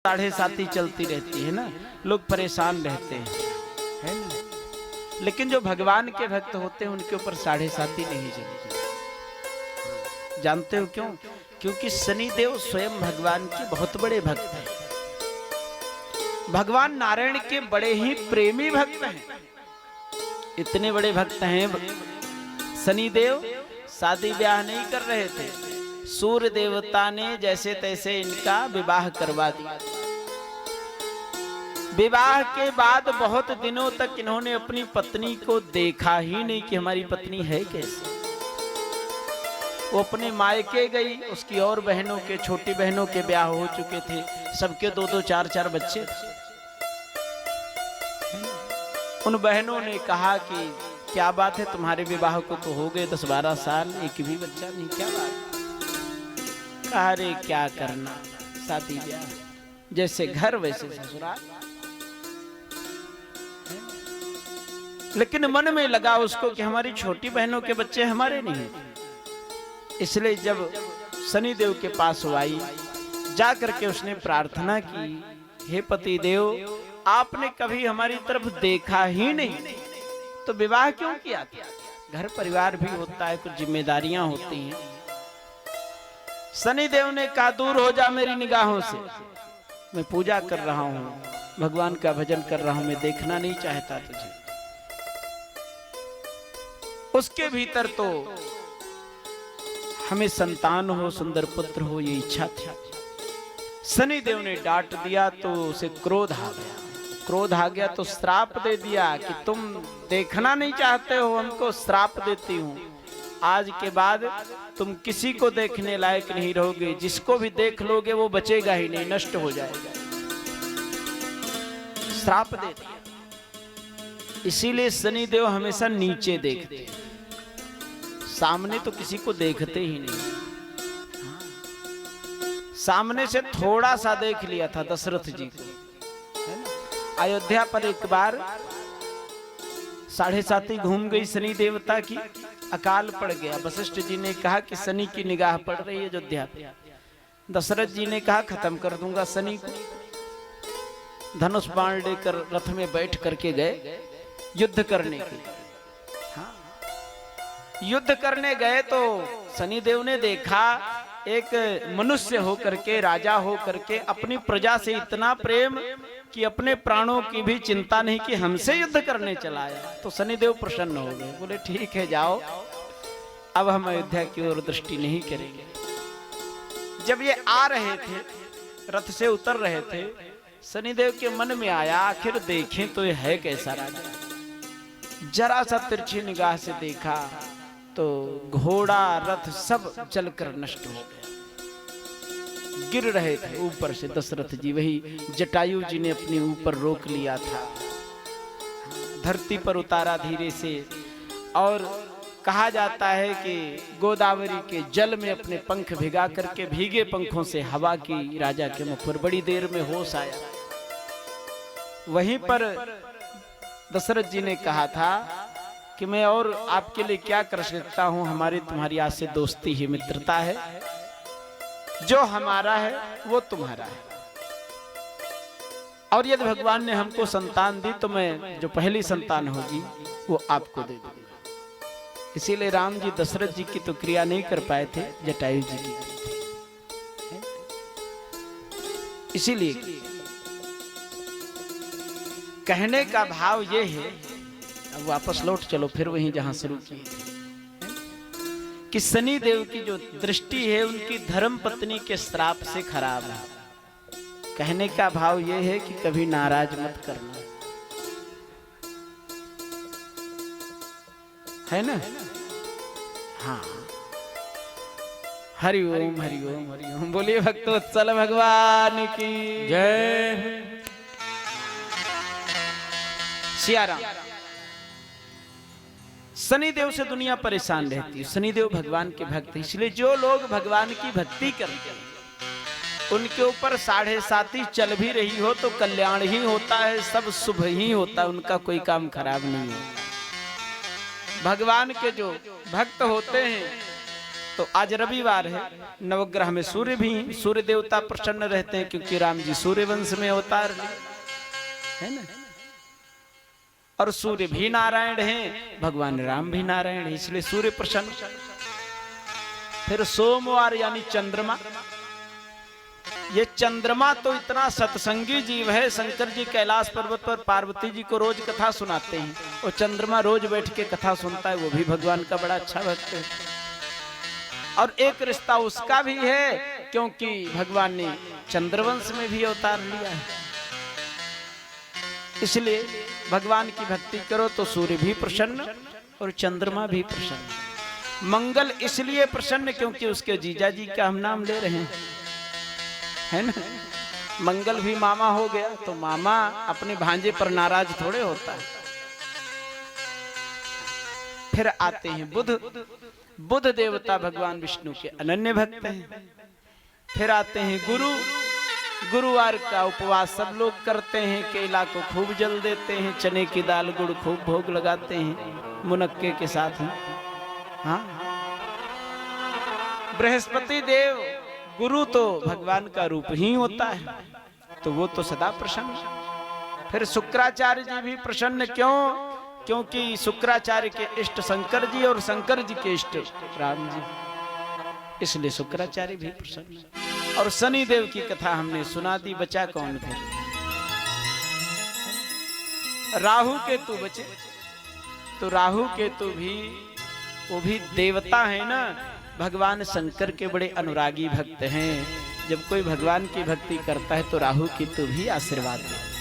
साढ़े साथी चलती रहती है ना, लोग परेशान रहते हैं, है ना। लेकिन जो भगवान के भक्त होते हैं उनके ऊपर साढ़े साथी नहीं चलती। जानते हो क्यों? क्योंकि शनिदेव स्वयं भगवान के बहुत बड़े भक्त हैं। भगवान नारायण के बड़े ही प्रेमी भक्त हैं। इतने बड़े भक्त हैं, शनिदेव शादी ब्याह नहीं कर रहे थे, सूर्य देवता ने जैसे तैसे इनका विवाह करवा दिया। विवाह के बाद बहुत दिनों तक इन्होंने अपनी पत्नी को देखा ही नहीं कि हमारी पत्नी है कैसे। वो अपने मायके गई, उसकी और बहनों के, छोटी बहनों के ब्याह हो चुके थे, सबके 2-2 4-4 बच्चे थे। उन बहनों ने कहा कि क्या बात है, तुम्हारे विवाह को तो हो गए 10-12 साल, एक भी बच्चा नहीं, क्या बात? कहा रे क्या करना, शादी ब्याह जैसे घर वैसे ससुराल। लेकिन मन में लगा उसको कि हमारी छोटी बहनों के बच्चे हमारे नहीं। इसलिए जब शनिदेव के पास आई, जा करके उसने प्रार्थना की, हे पति देव, आपने कभी हमारी तरफ देखा ही नहीं, तो विवाह क्यों किया था? घर परिवार भी होता है, कुछ जिम्मेदारियां होती हैं। शनिदेव ने कहा, दूर हो जा मेरी निगाहों से, मैं पूजा कर रहा हूँ, भगवान का भजन कर रहा हूँ, मैं देखना नहीं चाहता तुझे। उसके भीतर तो हमें संतान हो, सुंदर पुत्र हो, ये इच्छा थी। शनिदेव ने डांट दिया तो उसे क्रोध आ गया। क्रोध आ गया तो श्राप दे दिया कि तुम देखना नहीं चाहते हो, हमको श्राप देती हूँ, आज के बाद तुम किसी को देखने लायक नहीं रहोगे, जिसको भी देख लोगे वो बचेगा ही नहीं, नष्ट हो जाएगा। श्राप दे दिया। इसीलिए शनिदेव हमेशा नीचे देखते हैं, सामने तो किसी को देखते ही नहीं। सामने से थोड़ा सा देख लिया था दशरथ जी को, अयोध्या पर एक बार 7.5 घूम गई शनि देवता की, अकाल पड़ गया। वशिष्ठ जी ने कहा कि शनि की निगाह पड़ रही है अयोध्या पे। दशरथ जी ने कहा खत्म कर दूंगा शनि को। धनुष बाण लेकर रथ में बैठ करके गए युद्ध करने के लिए। हाँ, युद्ध करने गए तो शनिदेव ने देखा एक मनुष्य हो करके, राजा हो करके अपनी प्रजा से इतना प्रेम कि अपने प्राणों की भी चिंता नहीं कि हमसे युद्ध करने चला आया। तो शनिदेव प्रसन्न हो गए, बोले ठीक है जाओ, अब हम अयोध्या की ओर दृष्टि नहीं करेंगे। जब ये आ रहे थे, रथ से उतर रहे थे, शनिदेव के मन में आया आखिर देखें तो ये है कैसा राजा। जरा सा तिरछी निगाह से देखा तो घोड़ा रथ सब जलकर नष्ट हो गया। गिर रहे थे ऊपर से दशरथ जी, वही जटायु जी ने अपने ऊपर रोक लिया था, धरती पर उतारा धीरे से। और कहा जाता है कि गोदावरी के जल में अपने पंख भिगा करके भीगे पंखों से हवा की राजा के मुख पर, बड़ी देर में होश आया। वहीं पर दशरथ जी ने कहा था कि मैं और आपके लिए क्या कर सकता हूं, हमारी तुम्हारी आज से दोस्ती ही मित्रता है, जो हमारा है वो तुम्हारा है, और यदि भगवान ने हमको संतान दी तो मैं जो पहली संतान होगी वो आपको दे दूंगा। इसीलिए राम जी दशरथ जी की तो क्रिया नहीं कर पाए थे, जटायु जी की। इसीलिए कहने का भाव ये है, अब वापस लौट चलो फिर वहीं जहां शुरू किए थे, कि शनि देव की जो दृष्टि है उनकी धर्म पत्नी के श्राप से खराब है। कहने का भाव यह है कि कभी नाराज मत करना, है ना। हाँ, हरि ओम हरि ओम हरि ओम। बोलिए भक्तवत्सल भगवान की जय। सियाराम। शनिदेव से दुनिया परेशान रहती है, शनिदेव भगवान के भक्त, इसलिए जो लोग भगवान की भक्ति करते हैं उनके ऊपर 7.5 चल भी रही हो तो कल्याण ही होता है, सब शुभ ही होता है, उनका कोई काम खराब नहीं होता। भगवान के जो भक्त होते हैं तो आज रविवार है, नवग्रह में सूर्य भी, सूर्य देवता प्रसन्न रहते हैं क्योंकि राम जी सूर्य वंश में अवतार है ना, और सूर्य भी नारायण हैं, भगवान राम भी नारायण है, इसलिए सूर्य प्रसन्न। फिर सोमवार यानी चंद्रमा, ये चंद्रमा तो इतना सत्संगी जीव है, शंकर जी कैलाश पर्वत पर पार्वती जी को रोज कथा सुनाते हैं, और चंद्रमा रोज बैठ के कथा सुनता है, वो भी भगवान का बड़ा अच्छा भक्त है। और एक रिश्ता उसका भी है क्योंकि भगवान ने चंद्रवंश में भी अवतार लिया है, इसलिए भगवान की भक्ति करो तो सूर्य भी प्रसन्न और चंद्रमा भी प्रसन्न। मंगल इसलिए प्रसन्न क्योंकि उसके जीजा जी का हम नाम ले रहे हैं, है ना। मंगल भी मामा हो गया, तो मामा अपने भांजे पर नाराज थोड़े होता है। फिर आते हैं बुध, बुध देवता भगवान विष्णु के अनन्य भक्त हैं। फिर आते हैं गुरु, गुरुवार का उपवास सब लोग करते हैं, केला को खूब जल देते हैं, चने की दाल गुड़ खूब भोग लगाते हैं मुनक्के के साथ हैं। हाँ, बृहस्पति देव गुरु तो भगवान का रूप ही होता है, तो वो तो सदा प्रसन्न। फिर शुक्राचार्य जी भी प्रसन्न, क्यों? क्योंकि शुक्राचार्य के इष्ट शंकर जी और शंकर जी के इष्ट राम जी, इसलिए शुक्राचार्य भी प्रसन्न। और शनि देव की कथा हमने सुना दी, बचा कौन फिर? राहु केतु बचे, तो राहु केतु भी वो भी देवता है ना, भगवान शंकर के बड़े अनुरागी भक्त हैं। जब कोई भगवान की भक्ति करता है तो राहु केतु भी आशीर्वाद देते हैं।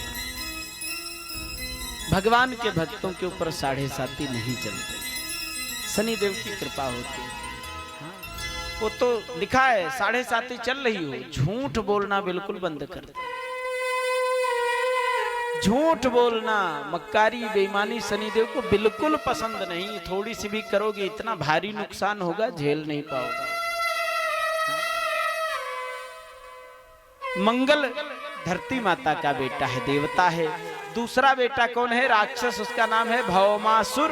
भगवान के भक्तों के ऊपर 7.5 नहीं चलते, शनिदेव की कृपा होती है। वो तो लिखा है 7.5 चल रही हो, झूठ बोलना बिल्कुल बंद कर दो। झूठ बोलना, मक्कारी, बेईमानी शनिदेव को बिल्कुल पसंद नहीं। थोड़ी सी भी करोगे इतना भारी नुकसान होगा, झेल नहीं पाओगे। मंगल धरती माता का बेटा है, देवता है। दूसरा बेटा कौन है? राक्षस, उसका नाम है भौमासुर।